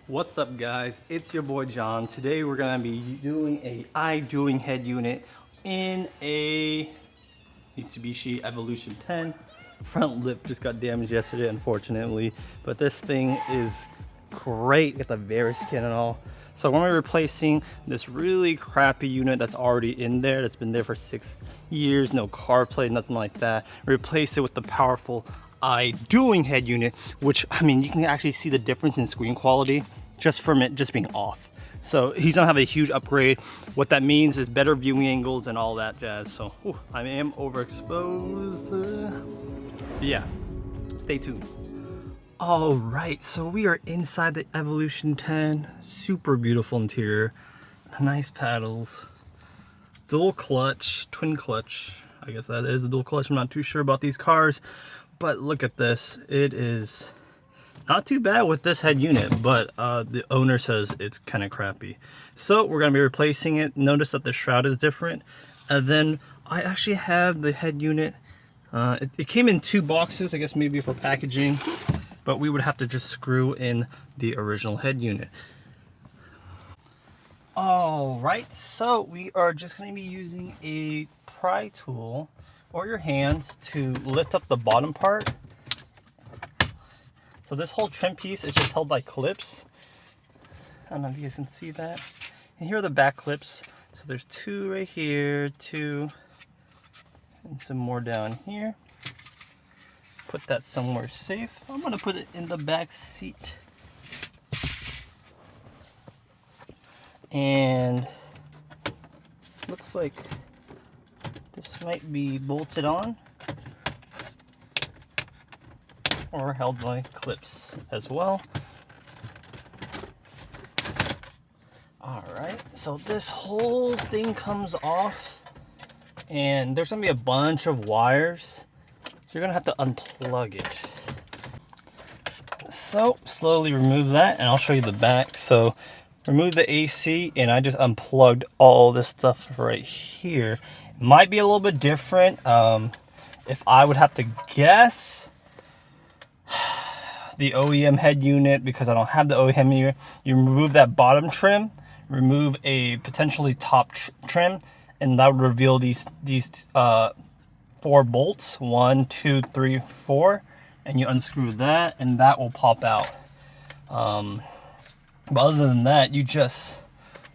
What's up guys, it's your boy John. Today we're gonna be doing a iDoing head unit in a Mitsubishi Evolution 10. Front lip just got damaged yesterday unfortunately, but this thing is great, got the very skin and all. So I'm gonna be replacing this really crappy unit that's already in there, that's been there for 6 years, no CarPlay, nothing like that. Replace it with the powerful iDoing head unit, which, I mean, you can actually see the difference in screen quality just from it just being off. So he's gonna have a huge upgrade. What that means is better viewing angles and all that jazz. So I am overexposed. Yeah, stay tuned. All right, so we are inside the Evolution 10. Super beautiful interior, nice paddles, dual clutch, twin clutch. I guess that is a dual clutch. I'm not too sure about these cars, but look at this. It is not too bad with this head unit, but the owner says it's kind of crappy. So we're gonna be replacing it. Notice that the shroud is different. And then I actually have the head unit. It came in 2 boxes, I guess maybe for packaging, but we would have to just screw in the original head unit. All right, so we are just gonna be using a pry tool or your hands to lift up the bottom part. So this whole trim piece is just held by clips. I don't know if you guys can see that. And here are the back clips. So there's 2 right here, 2, and some more down here. Put that somewhere safe. I'm gonna put it in the back seat. And looks like this might be bolted on or held by clips as well. All right, so this whole thing comes off and there's gonna be a bunch of wires. So you're gonna have to unplug it. So slowly remove that and I'll show you the back. So remove the AC and I just unplugged all this stuff right here. It might be a little bit different. If I would have to guess, the OEM head unit, because I don't have the OEM here, you remove that bottom trim, remove a potentially top trim, and that would reveal these 4 bolts, 1, 2, 3, 4, and you unscrew that and that will pop out. But other than that, you just,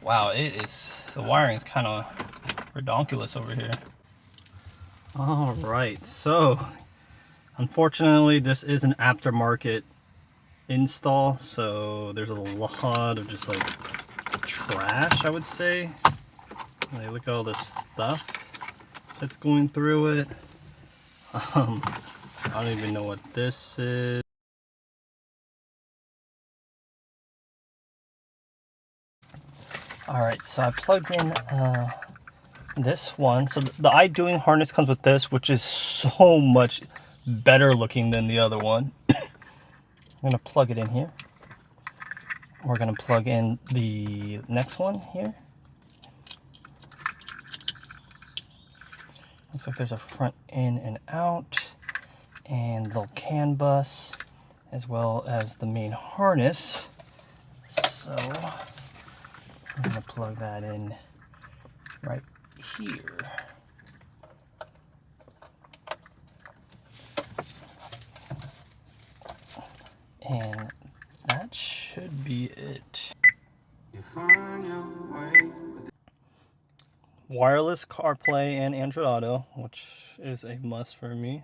wow, the wiring is kind of redonkulous over here. All right, so unfortunately this is an aftermarket install, so there's a lot of just like trash, I would say. Like, look at all this stuff that's going through it. I don't even know what this is. All right, so I plugged in this one. So the iDoing harness comes with this, which is so much better looking than the other one. I'm gonna plug it in here. We're gonna plug in the next one here. Looks like there's a front in and out, and the CAN bus, as well as the main harness. So I'm gonna plug that in right here. And that should be it. Wireless CarPlay and Android Auto, which is a must for me.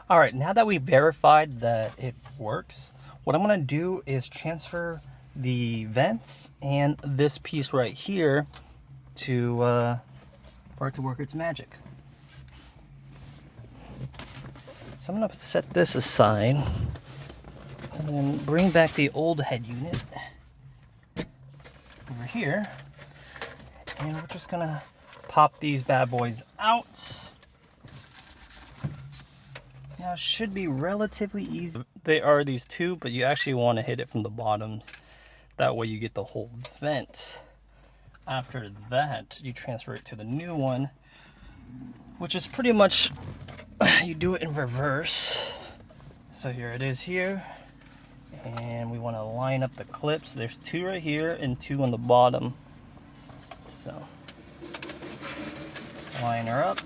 Alright, now that we verified that it works, what I'm going to do is transfer the vents and this piece right here to for it to work its magic. So I'm going to set this aside and then bring back the old head unit over here, and we're just going to pop these bad boys out. Now it should be relatively easy. They are these 2, but you actually want to hit it from the bottoms. That way you get the whole vent. After that, you transfer it to the new one, which is pretty much, you do it in reverse. So here it is here. And we want to line up the clips. There's 2 right here and 2 on the bottom. So line her up.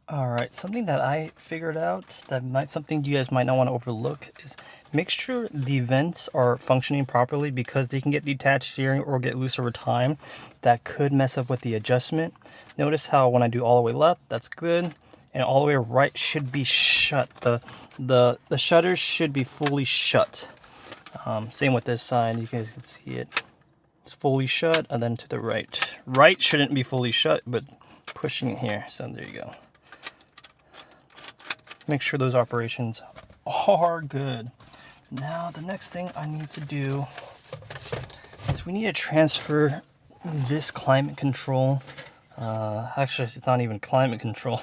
Alright, something that I figured out that something you guys might not want to overlook is make sure the vents are functioning properly, because they can get detached here or get loose over time. That could mess up with the adjustment. Notice how when I do all the way left, that's good, and all the way right should be shut. The shutters should be fully shut. Same with this side, you guys can see it. It's fully shut, and then to the right. Right shouldn't be fully shut, but pushing it here, so there you go. Make sure those operations are good. Now the next thing I need to do is we need to transfer this climate control. Actually, it's not even climate control.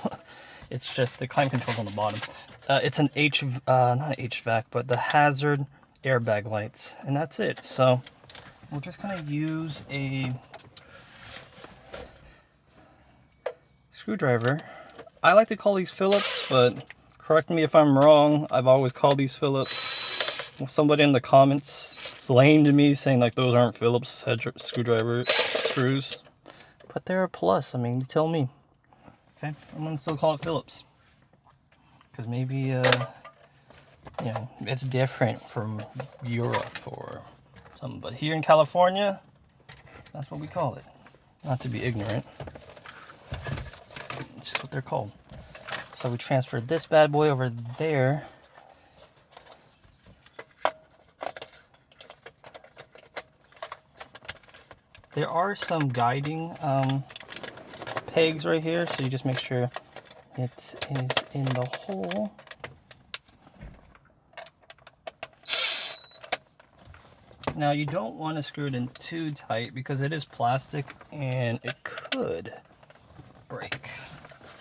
It's just the climate control on the bottom. It's an not HVAC, but the hazard airbag lights, and that's it. So we're just gonna use a screwdriver. I like to call these Phillips, but correct me if I'm wrong. I've always called these Phillips. Somebody in the comments flamed me saying like those aren't Phillips screwdriver screws, but they're a plus. I mean, you tell me. Okay, I'm gonna still call it Phillips because maybe you know, it's different from Europe or something. But here in California, that's what we call it. Not to be ignorant, it's just what they're called. So we transferred this bad boy over there. There are some guiding pegs right here, so you just make sure it is in the hole. Now you don't want to screw it in too tight because it is plastic and it could break.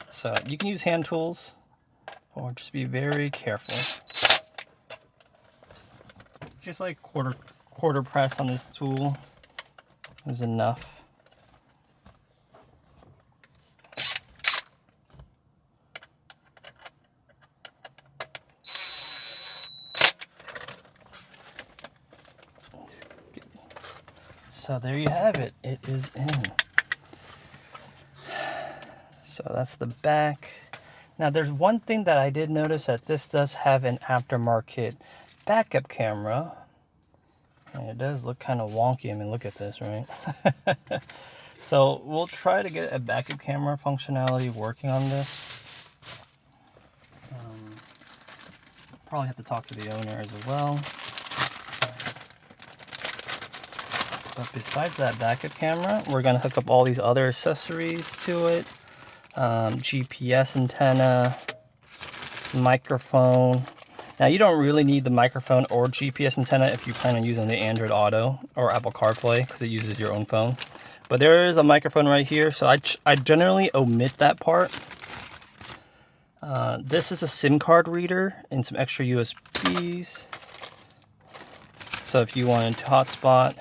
So you can use hand tools or just be very careful. Just like quarter press on this tool is enough. So there you have it. It is in. So that's the back. Now there's one thing that I did notice, that this does have an aftermarket backup camera. And it does look kind of wonky. I mean, look at this, right? So we'll try to get a backup camera functionality working on this. Probably have to talk to the owner as well. But besides that backup camera, we're going to hook up all these other accessories to it. GPS antenna, microphone. Now you don't really need the microphone or GPS antenna if you plan on using the Android Auto or Apple CarPlay, because it uses your own phone. But there is a microphone right here, so I generally omit that part. This is a SIM card reader and some extra USBs. So if you wanted to hotspot,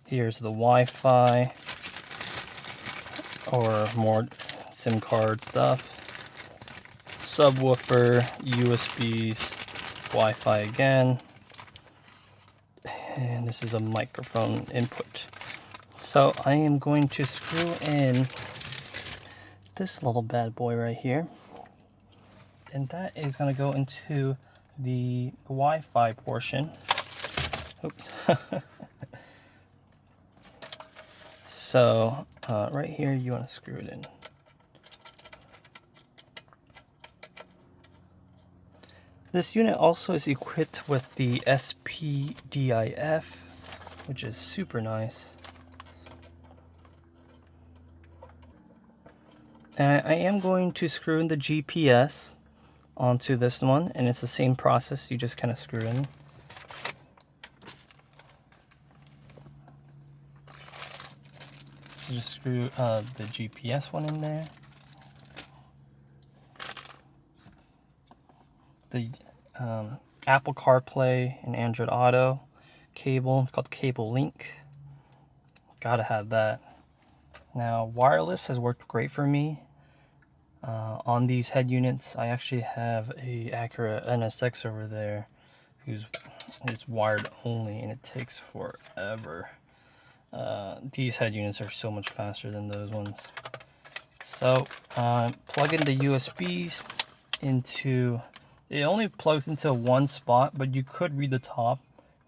here's the Wi-Fi or more SIM card stuff. Subwoofer, USBs, Wi-Fi again. And this is a microphone input. So I am going to screw in this little bad boy right here. And that is going to go into the Wi-Fi portion. Oops. So right here you want to screw it in. This unit also is equipped with the SPDIF, which is super nice. And I am going to screw in the GPS onto this one, and it's the same process. You just kind of screw in. So just screw the GPS one in there. The Apple CarPlay and Android Auto cable, it's called Cable Link. Gotta have that. Now wireless has worked great for me. on these head units. I actually have a Acura NSX over there it's wired only, and it takes forever. These head units are so much faster than those ones. So plug in the USBs into, it only plugs into one spot, but you could read the top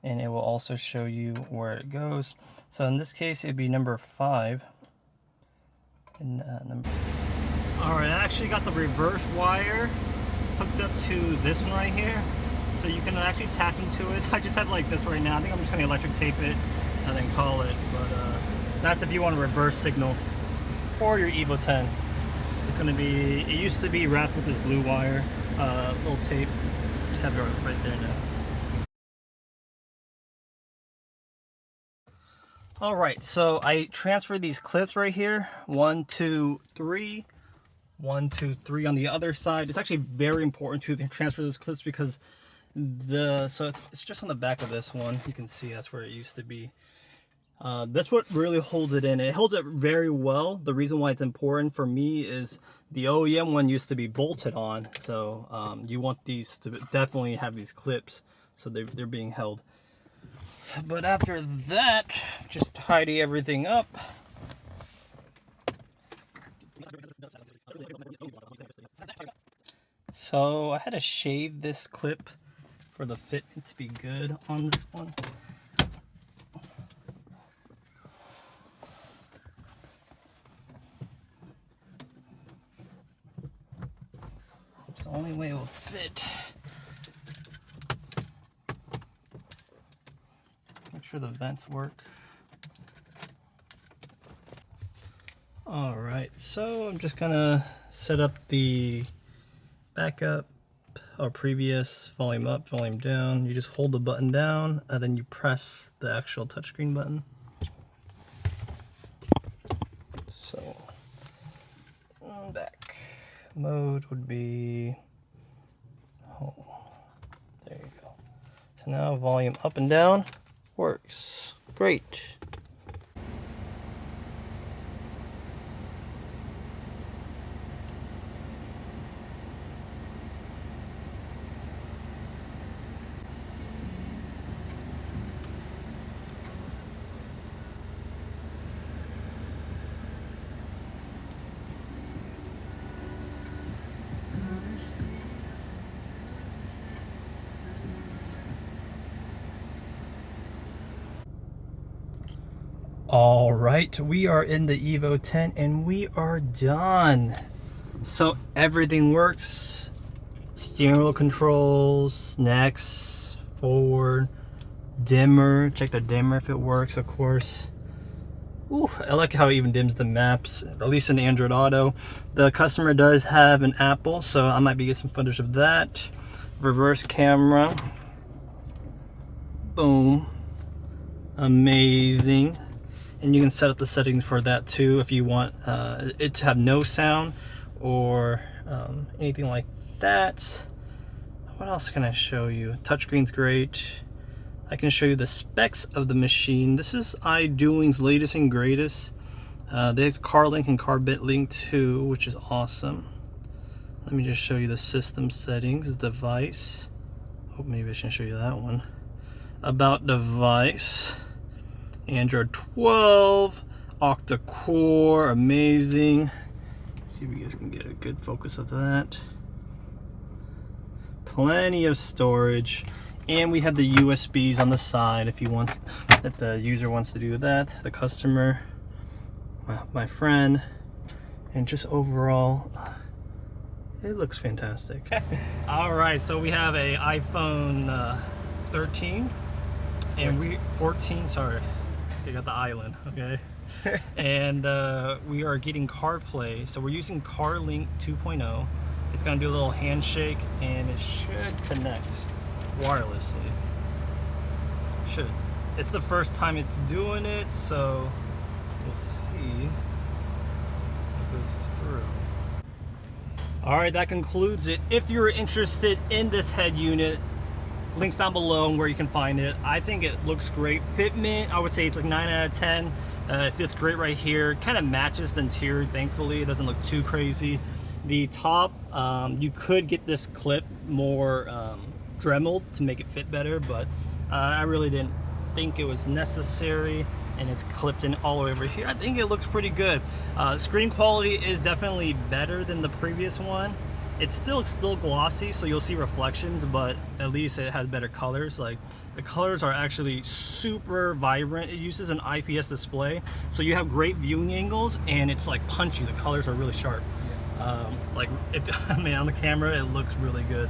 and it will also show you where it goes. So in this case it'd be number 5 and Alright, I actually got the reverse wire hooked up to this one right here, so you can actually tap into it. I just have like this right now. I think I'm just going to electric tape it and then call it, but that's if you want a reverse signal for your Evo 10. It's going to be, it used to be wrapped with this blue wire, little tape. Just have it right there now. Alright, so I transferred these clips right here. 1, 2, 3. 1, 2, 3 on the other side. It's actually very important to transfer those clips because it's just on the back of this one. You can see that's where it used to be. That's what really holds it in. It holds it very well. The reason why it's important for me is the OEM one used to be bolted on, so you want these to definitely have these clips, so they're being held. But after that, just tidy everything up. So I had to shave this clip for the fitment to be good on this one. It's the only way it will fit. Make sure the vents work. Alright, so I'm just gonna set up the backup or previous, volume up, volume down. You just hold the button down and then you press the actual touchscreen button. So back mode would be home. There you go. So now volume up and down works. Great. All right, we are in the Evo 10 and we are done. So everything works. Steering wheel controls, next, forward, dimmer. Check the dimmer if it works, of course. Ooh, I like how it even dims the maps, at least in Android Auto. The customer does have an Apple, so I might be getting some footage of that. Reverse camera. Boom. Amazing. And you can set up the settings for that too if you want it to have no sound or anything like that. What else can I show you? Touchscreen's great. I can show you the specs of the machine. This is iDoing's latest and greatest. There's CarLink and CarBitLink too, which is awesome. Let me just show you the system settings, device. Oh, maybe I should show you that one. About device. Android 12, octa-core, amazing. Let's see if you guys can get a good focus of that. Plenty of storage, and we have the USBs on the side if you want, if the user wants to do that, the customer, my friend, and just overall, it looks fantastic. All right, so we have a iPhone 13 and 14, sorry. They got the island, okay? And we are getting CarPlay. So we're using CarLink 2.0. It's gonna do a little handshake and it should connect wirelessly. Should. It's the first time it's doing it, so we'll see if it goes through. All right, that concludes it. If you're interested in this head unit, links down below and where you can find it. I think it looks great. Fitment, I would say it's like 9 out of 10. It fits great right here. Kind of matches the interior, thankfully. It doesn't look too crazy. The top, you could get this clip more dremeled to make it fit better, but I really didn't think it was necessary, and it's clipped in all over here. I think it looks pretty good. Screen quality is definitely better than the previous one. It's still glossy, so you'll see reflections, but at least it has better colors. Like, the colors are actually super vibrant. It uses an IPS display, so you have great viewing angles, and it's like punchy. The colors are really sharp. Like, I mean, on the camera, it looks really good.